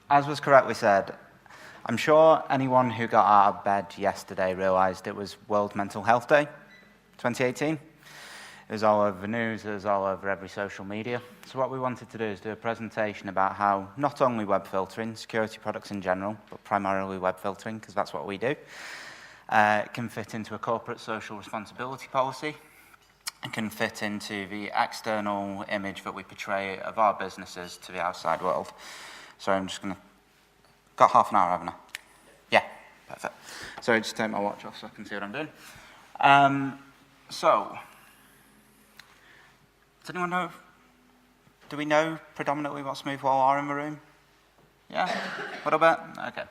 as was correctly said, I'm sure anyone who got out of bed yesterday realised it was World Mental Health Day, 2018. It was all over the news, it was all over every social media. So what we wanted to do is do a presentation about how not only web filtering, security products in general, but primarily web filtering, because that's what we do, can fit into a corporate social responsibility policy, and can fit into the external image that we portray of our businesses to the outside world. So I'm just going to... Got half an hour, haven't I? Yeah, perfect. Sorry, just take my watch off so I can see what I'm doing. So, does anyone know, do we know predominantly what Smoothwall are in the room? Yeah? A little bit? Okay.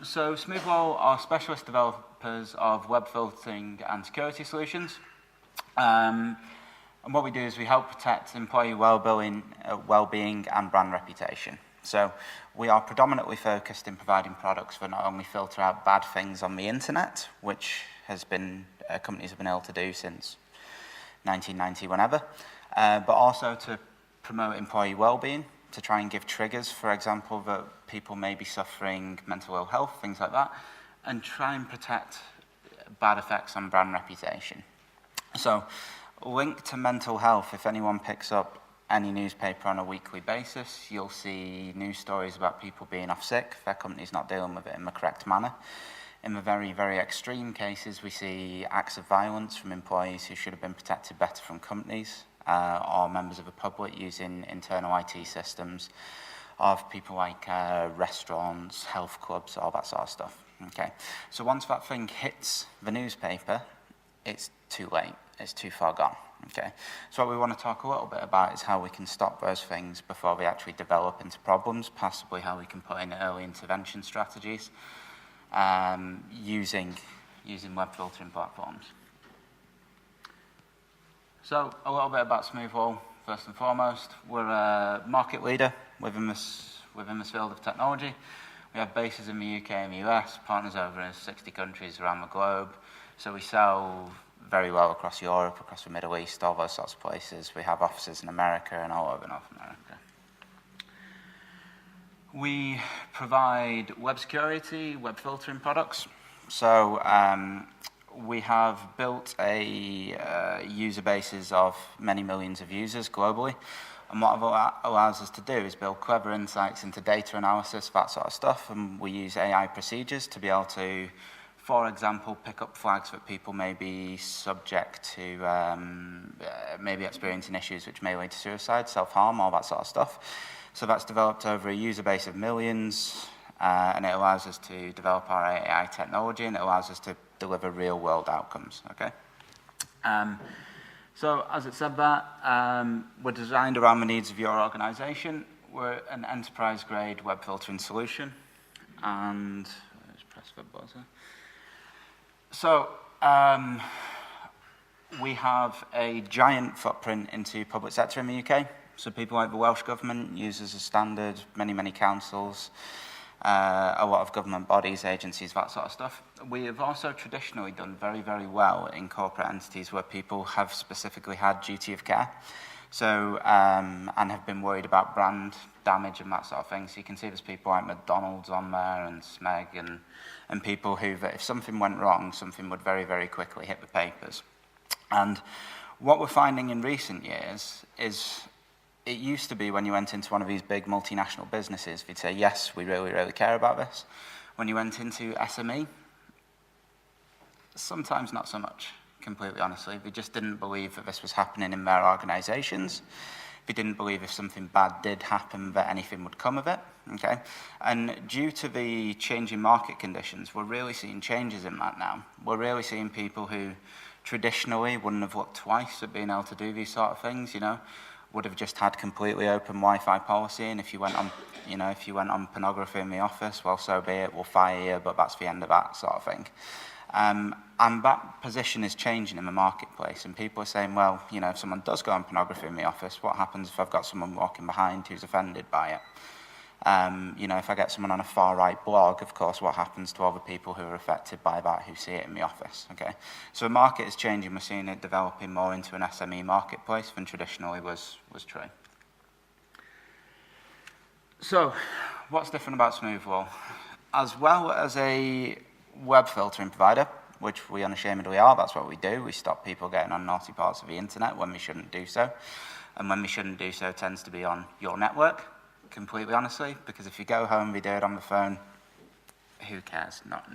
So Smoothwall are specialist developers of web filtering and security solutions. And what we do is we help protect employee well-being and brand reputation. So we are predominantly focused in providing products that not only filter out bad things on the internet, which has been, companies have been able to do since 1990, whenever, but also to promote employee well-being, to try and give triggers, for example, that people may be suffering mental ill health, things like that, and try and protect bad effects on brand reputation. So, linked to mental health, if anyone picks up any newspaper on a weekly basis, you'll see news stories about people being off sick, their company's not dealing with it in the correct manner. In the very, very extreme cases, we see acts of violence from employees who should have been protected better from companies, or members of the public using internal IT systems of people like restaurants, health clubs, all that sort of stuff. Okay, so once that thing hits the newspaper, it's too late, it's too far gone. Okay, so what we want to talk a little bit about is how we can stop those things before they actually develop into problems, possibly how we can put in early intervention strategies using web filtering platforms. So a little bit about Smoothwall, first and foremost. We're a market leader within this field of technology. We have bases in the UK and the US, partners over in 60 countries around the globe. So we sell very well across Europe, across the Middle East, all those sorts of places. We have offices in America and all over North America. We provide web security, web filtering products. So we have built a user bases of many millions of users globally. And what it allows us to do is build clever insights into data analysis, that sort of stuff. And we use AI procedures to be able to, for example, pick up flags that people may be subject to, maybe experiencing issues which may lead to suicide, self-harm, all that sort of stuff. So that's developed over a user base of millions, and it allows us to develop our AI technology, and it allows us to deliver real-world outcomes, okay? So as it said that, we're designed around the needs of your organization. We're an enterprise-grade web filtering solution, and let's press the buzzer. So we have a giant footprint into public sector in the UK. So people like the Welsh Government use as a standard, many councils, a lot of government bodies, agencies, that sort of stuff. We have also traditionally done very, very well in corporate entities where people have specifically had duty of care. So, and have been worried about brand damage and that sort of thing. So you can see there's people like McDonald's on there and Smeg and people who, if something went wrong, something would very, very quickly hit the papers. And what we're finding in recent years is it used to be when you went into one of these big multinational businesses, they'd say, yes, we really, really care about this. When you went into SME, sometimes not so much, completely honestly. They just didn't believe that this was happening in their organizations. They didn't believe if something bad did happen that anything would come of it, okay? And due to the changing market conditions, we're really seeing changes in that now. We're really seeing people who traditionally wouldn't have looked twice at being able to do these sort of things, you know, would have just had completely open Wi-Fi policy, and if you went on, you know, if you went on pornography in the office, well, so be it, we'll fire you, but that's the end of that sort of thing. And that position is changing in the marketplace, and people are saying, well, you know, if someone does go on pornography in the office, what happens if I've got someone walking behind who's offended by it? You know, if I get someone on a far-right blog, of course, what happens to all the people who are affected by that who see it in the office, okay? So the market is changing. We're seeing it developing more into an SME marketplace than traditionally was true. So what's different about Smoothwall? As well as a web filtering provider, which we unashamedly are, that's what we do. We stop people getting on naughty parts of the internet when we shouldn't do so. And when we shouldn't do so tends to be on your network, completely honestly, because if you go home, we do it on the phone, who cares? Not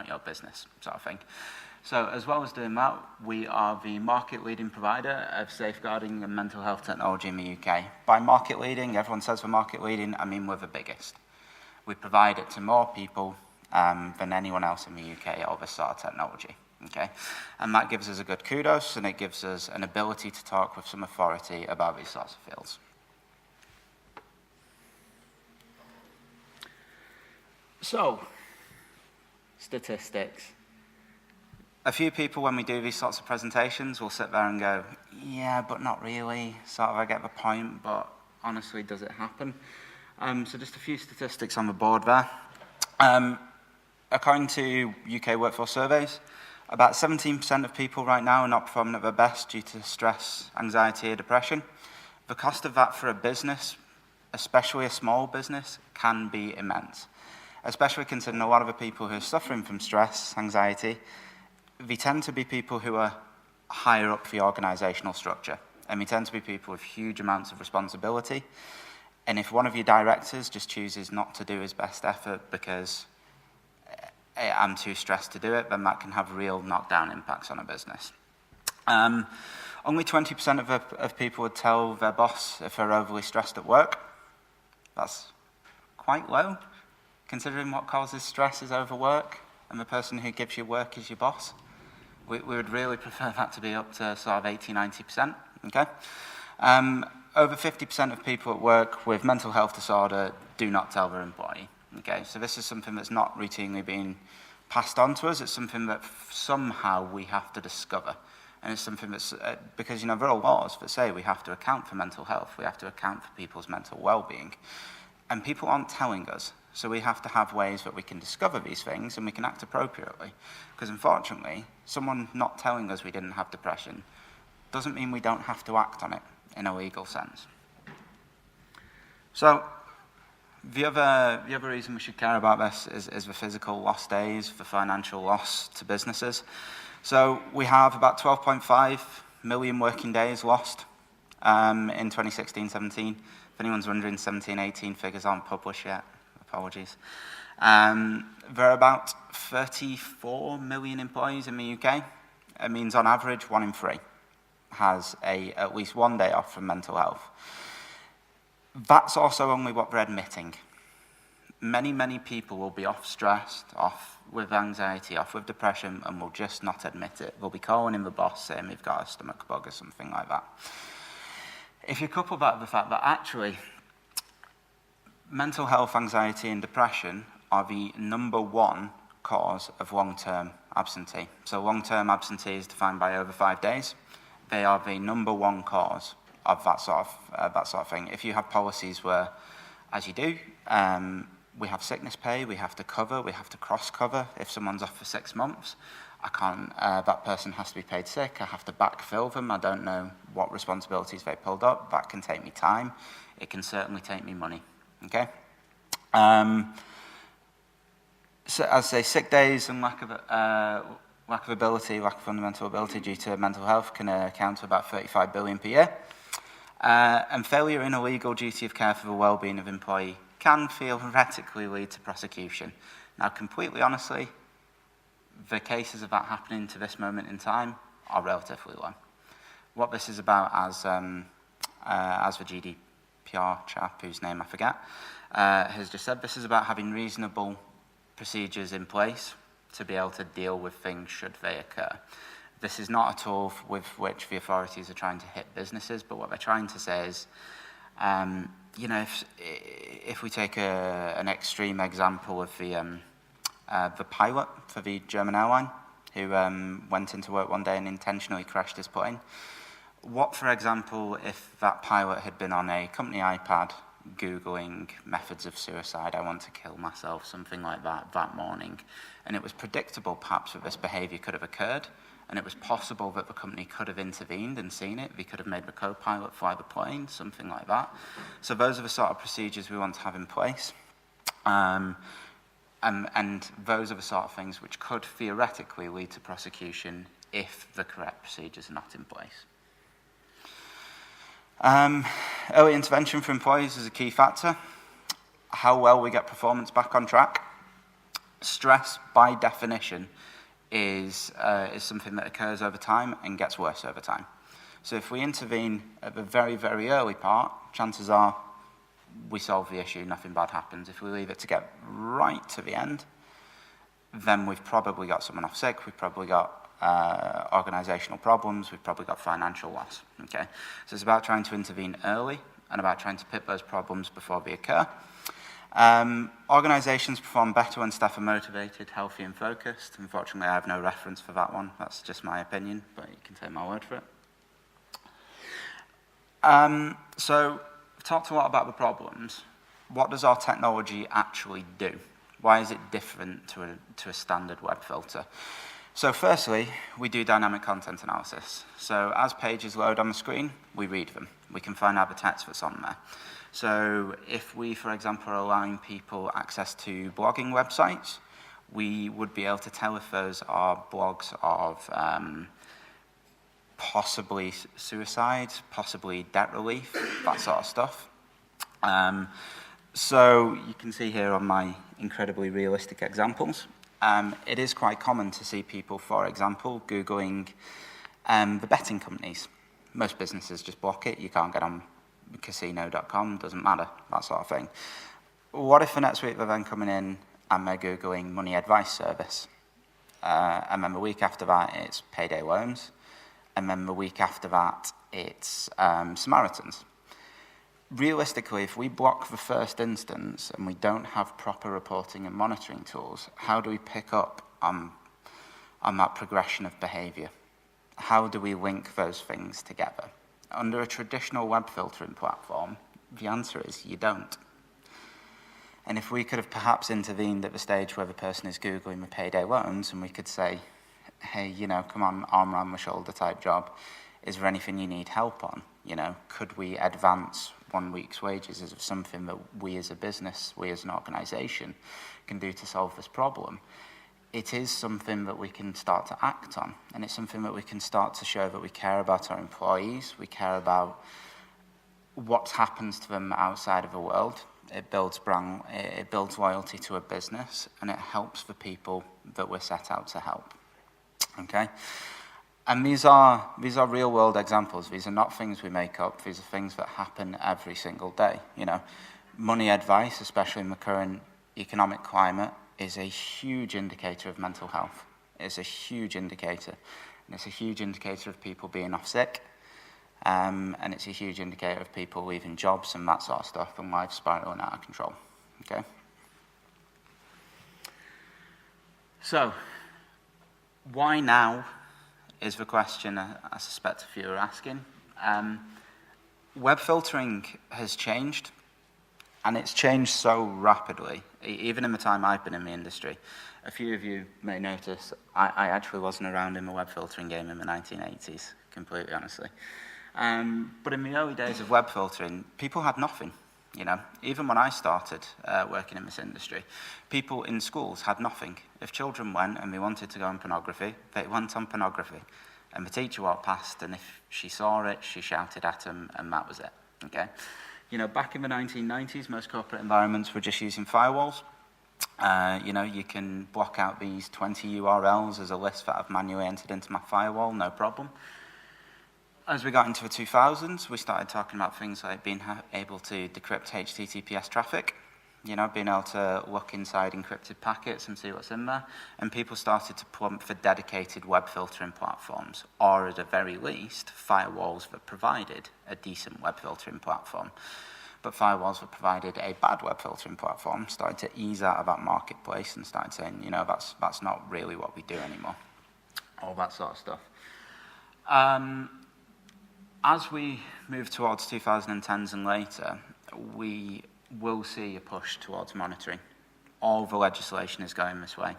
your business sort of thing. So as well as doing that, we are the market-leading provider of safeguarding and mental health technology in the UK. By market-leading, everyone says we're market-leading, I mean we're the biggest. We provide it to more people than anyone else in the UK of this sort of technology. Okay? And that gives us a good kudos, and it gives us an ability to talk with some authority about these sorts of fields. So, statistics. A few people, when we do these sorts of presentations, will sit there and go, yeah, but not really. Sort of, I get the point, but honestly, does it happen? So just a few statistics on the board there. According to UK workforce surveys, about 17% of people right now are not performing at their best due to stress, anxiety, or depression. The cost of that for a business, especially a small business, can be immense. Especially considering a lot of the people who are suffering from stress, anxiety, they tend to be people who are higher up the organisational structure. And they tend to be people with huge amounts of responsibility. And if one of your directors just chooses not to do his best effort because I'm too stressed to do it, then that can have real knockdown impacts on a business. Only 20% of people would tell their boss if they're overly stressed at work. That's quite low, considering what causes stress is overwork, and the person who gives you work is your boss. We would really prefer that to be up to sort of 80-90%, okay? Over 50% of people at work with mental health disorder do not tell their employee, okay? So this is something that's not routinely being passed on to us. It's something that somehow we have to discover. And it's something that's, because, there are laws that say we have to account for mental health. We have to account for people's mental well-being. And people aren't telling us. So we have to have ways that we can discover these things and we can act appropriately. Because unfortunately, someone not telling us we didn't have depression doesn't mean we don't have to act on it in a legal sense. So the other reason we should care about this is the physical lost days, the financial loss to businesses. So we have about 12.5 million working days lost in 2016-17. If anyone's wondering, 17-18 figures aren't published yet. Apologies. There are about 34 million employees in the UK. It means on average 1 in 3 has at least 1 day off from mental health. That's also only what they're admitting. Many people will be off stressed, off with anxiety, off with depression, and will just not admit it. They'll be calling in the boss saying they've got a stomach bug or something like that. If you couple that with the fact that actually mental health, anxiety, and depression are the #1 cause of long-term absentee. So long-term absentee is defined by over 5 days. They are the #1 cause of that sort of thing. If you have policies where, as you do, we have sickness pay, we have to cover, we have to cross-cover. If someone's off for 6 months, I can't. That person has to be paid sick. I have to backfill them. I don't know what responsibilities they pulled up. That can take me time. It can certainly take me money. Okay. So as I say, sick days and lack of ability, lack of fundamental ability due to mental health can account to about 35 billion per year. And failure in a legal duty of care for the well-being of employee can theoretically lead to prosecution. Now, completely honestly, the cases of that happening to this moment in time are relatively low. What this is about, as the GDPR chap, whose name I forget, has just said, this is about having reasonable procedures in place to be able to deal with things should they occur. This is not a tool with which the authorities are trying to hit businesses, but what they're trying to say is, if we take an extreme example of the pilot for the German airline who went into work one day and intentionally crashed his plane. What, for example, if that pilot had been on a company iPad Googling methods of suicide, I want to kill myself, something like that morning, and it was predictable perhaps that this behaviour could have occurred, and it was possible that the company could have intervened and seen it. They could have made the co-pilot fly the plane, something like that. So those are the sort of procedures we want to have in place. And those are the sort of things which could theoretically lead to prosecution if the correct procedures are not in place. Early intervention for employees is a key factor. How well we get performance back on track. Stress, by definition, is something that occurs over time and gets worse over time. So if we intervene at the very, very early part, chances are we solve the issue, nothing bad happens. If we leave it to get right to the end, then we've probably got someone off sick, we've probably got organisational problems, we've probably got financial loss. Okay? So it's about trying to intervene early and about trying to pit those problems before they occur. Organisations perform better when staff are motivated, healthy and focused. Unfortunately, I have no reference for that one. That's just my opinion, but you can take my word for it. So we've talked a lot about the problems. What does our technology actually do? Why is it different to a standard web filter? So firstly, we do dynamic content analysis. So as pages load on the screen, we read them. We can find out the text that's on there. So if we, for example, are allowing people access to blogging websites, we would be able to tell if those are blogs of possibly suicide, possibly debt relief, that sort of stuff. So you can see here on my incredibly realistic examples, it is quite common to see people, for example, Googling the betting companies. Most businesses just block it. You can't get on casino.com, doesn't matter, that sort of thing. What if the next week they're then coming in and they're Googling money advice service? And then the week after that, it's payday loans. And then the week after that, it's Samaritans. Realistically, if we block the first instance and we don't have proper reporting and monitoring tools, how do we pick up on that progression of behaviour? How do we link those things together? Under a traditional web filtering platform, the answer is you don't. And if we could have perhaps intervened at the stage where the person is Googling the payday loans and we could say, hey, you know, come on, arm around the shoulder type job, is there anything you need help on? You know, could we advance 1 week's wages as something that we as a business, we as an organisation can do to solve this problem? It is something that we can start to act on, and it's something that we can start to show that we care about our employees, we care about what happens to them outside of the world. It builds brand, it builds loyalty to a business, and it helps the people that we're set out to help. Okay? And these are real world examples. These are not things we make up. These are things that happen every single day. You know, money advice, especially in the current economic climate, is a huge indicator of mental health. It's a huge indicator. And it's a huge indicator of people being off sick. And it's a huge indicator of people leaving jobs and that sort of stuff and life spiraling out of control. Okay? So, why now is the question I suspect a few are asking. Web filtering has changed, and it's changed so rapidly, even in the time I've been in the industry. A few of you may notice I actually wasn't around in the web filtering game in the 1980s, completely honestly. But in the early days of web filtering, people had nothing. You know, even when I started working in this industry, people in schools had nothing. If children went and they wanted to go on pornography, they went on pornography. And the teacher walked past, and if she saw it, she shouted at them, and that was it. Okay? You know, back in the 1990s, most corporate environments were just using firewalls. You know, you can block out these 20 URLs as a list that I've manually entered into my firewall, no problem. As we got into the 2000s, we started talking about things like being able to decrypt HTTPS traffic, you know, being able to look inside encrypted packets and see what's in there. And people started to plump for dedicated web filtering platforms, or at the very least, firewalls that provided a decent web filtering platform. But firewalls that provided a bad web filtering platform started to ease out of that marketplace and started saying, you know, that's not really what we do anymore. All that sort of stuff. As we move towards 2010s and later, we will see a push towards monitoring. All the legislation is going this way.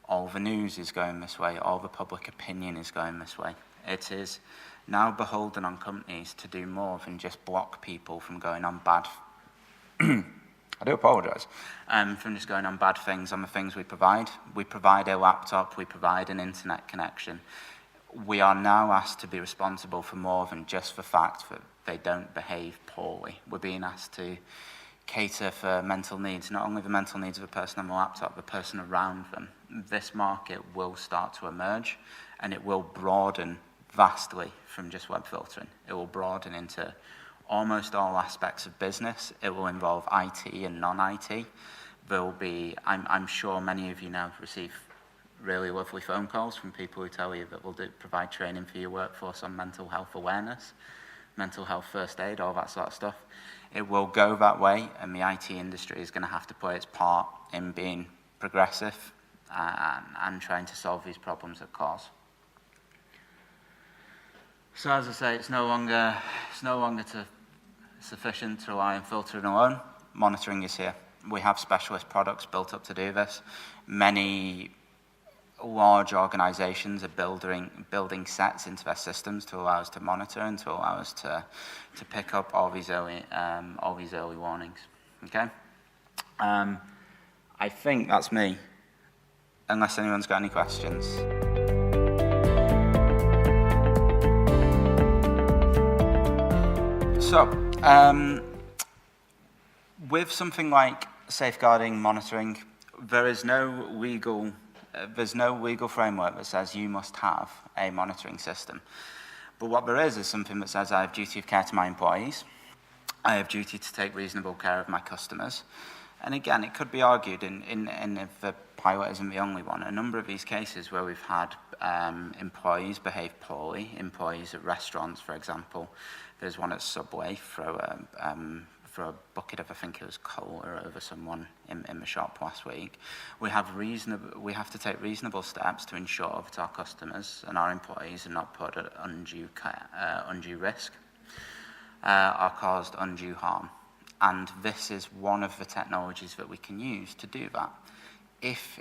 All the news is going this way. All the public opinion is going this way. It is now beholden on companies to do more than just block people from going on bad I do apologise from just going on bad things on the things we provide. We provide a laptop, we provide an internet connection. We are now asked to be responsible for more than just the fact that they don't behave poorly. We're being asked to cater for mental needs, not only the mental needs of the person on the laptop, the person around them. This market will start to emerge, and it will broaden vastly from just web filtering. It will broaden into almost all aspects of business. It will involve IT and non-IT. There will be, I'm sure many of you now receive really lovely phone calls from people who tell you that we'll provide training for your workforce on mental health awareness, mental health first aid, all that sort of stuff. It will go that way, and the IT industry is going to have to play its part in being progressive and trying to solve these problems at cause. So as I say, it's no longer sufficient to rely on filtering alone. Monitoring is here. We have specialist products built up to do this. Many large organizations are building sets into their systems to allow us to monitor and to allow us to pick up all these early warnings. Okay? I think that's me, unless anyone's got any questions. So, with something like safeguarding monitoring, there's no legal framework that says you must have a monitoring system. But what there is something that says I have duty of care to my employees, I have duty to take reasonable care of my customers. And again, it could be argued, in if the pilot isn't the only one, a number of these cases where we've had employees behave poorly, employees at restaurants, for example. There's one at Subway for a bucket of, I think it was cola, over someone in the shop last week. We have to take reasonable steps to ensure that our customers and our employees are not put at undue risk, are caused undue harm. And this is one of the technologies that we can use to do that.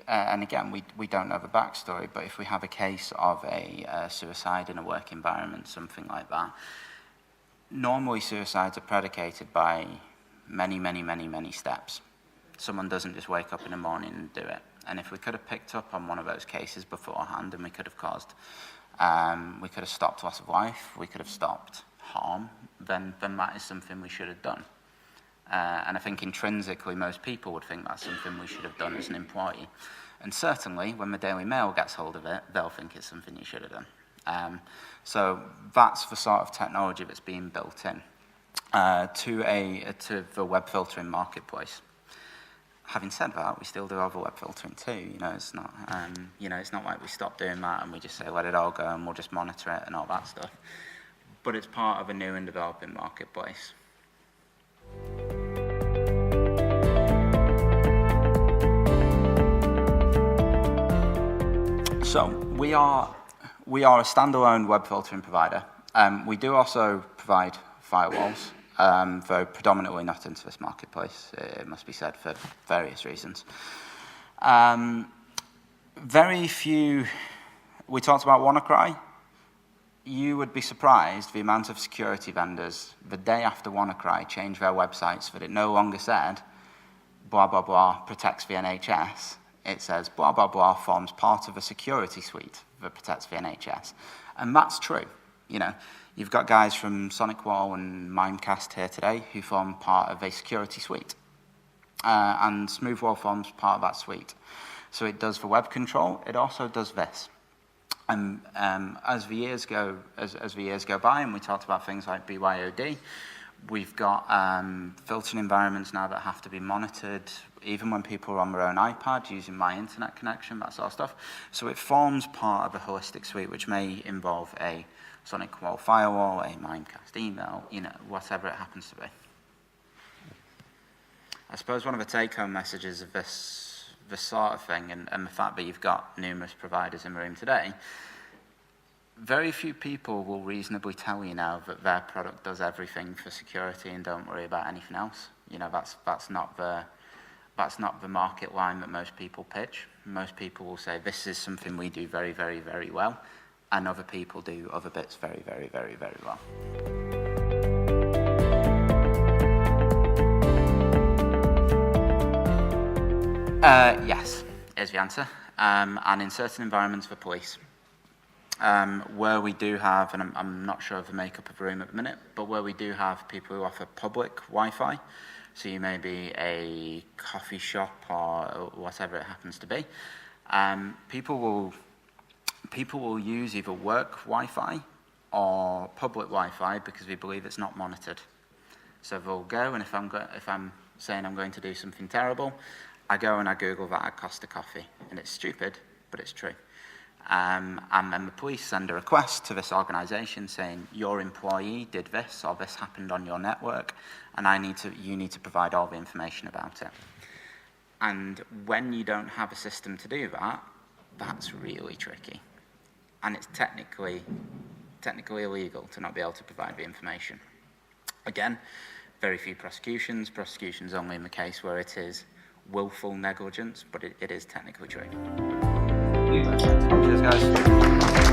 And again, we don't know the backstory, but if we have a case of a suicide in a work environment, something like that, normally suicides are predicated by many steps. Someone doesn't just wake up in the morning and do it. And if we could have picked up on one of those cases beforehand, and we could have stopped loss of life, we could have stopped harm, then that is something we should have done. And I think intrinsically most people would think that's something we should have done as an employee. And certainly when the Daily Mail gets hold of it, they'll think it's something you should have done. So that's the sort of technology that's being built in to the web filtering marketplace. Having said that, we still do other web filtering too. It's not like we stop doing that and we just say let it all go and we'll just monitor it and all that stuff. But it's part of a new and developing marketplace. So we are a standalone web filtering provider. We do also provide firewalls, though predominantly not into this marketplace, it must be said, for various reasons. Very few, we talked about WannaCry. You would be surprised the amount of security vendors, the day after WannaCry, changed their websites that it no longer said, blah, blah, blah, protects the NHS. It says, blah, blah, blah, forms part of a security suite that protects the NHS. And that's true. You've got guys from Smoothwall and Mimecast here today who form part of a security suite. And Smoothwall forms part of that suite. So it does the web control, it also does this. And as the years go by, and we talked about things like BYOD, we've got filtering environments now that have to be monitored, even when people are on their own iPad using my internet connection, that sort of stuff. So it forms part of a holistic suite, which may involve a Smoothwall firewall, a Mimecast email, whatever it happens to be. I suppose one of the take-home messages of this sort of thing, and the fact that you've got numerous providers in the room today, very few people will reasonably tell you now that their product does everything for security and don't worry about anything else. That's not the market line that most people pitch. Most people will say this is something we do very, very, very well, and other people do other bits very, very, very, very well. Yes, is the answer. And in certain environments for police, where we do have, and I'm not sure of the makeup of the room at the minute, but where we do have people who offer public Wi-Fi, so you may be a coffee shop or whatever it happens to be, people will use either work Wi-Fi or public Wi-Fi because we believe it's not monitored. So they'll go, and if I'm saying I'm going to do something terrible, I go and I Google that at Costa Coffee, and it's stupid, but it's true. And then the police send a request to this organisation saying your employee did this or this happened on your network, and you need to provide all the information about it. And when you don't have a system to do that, that's really tricky, and it's technically illegal to not be able to provide the information. Again, very few prosecutions. Prosecutions only in the case where it is willful negligence, but it is technically true. Cheers, guys.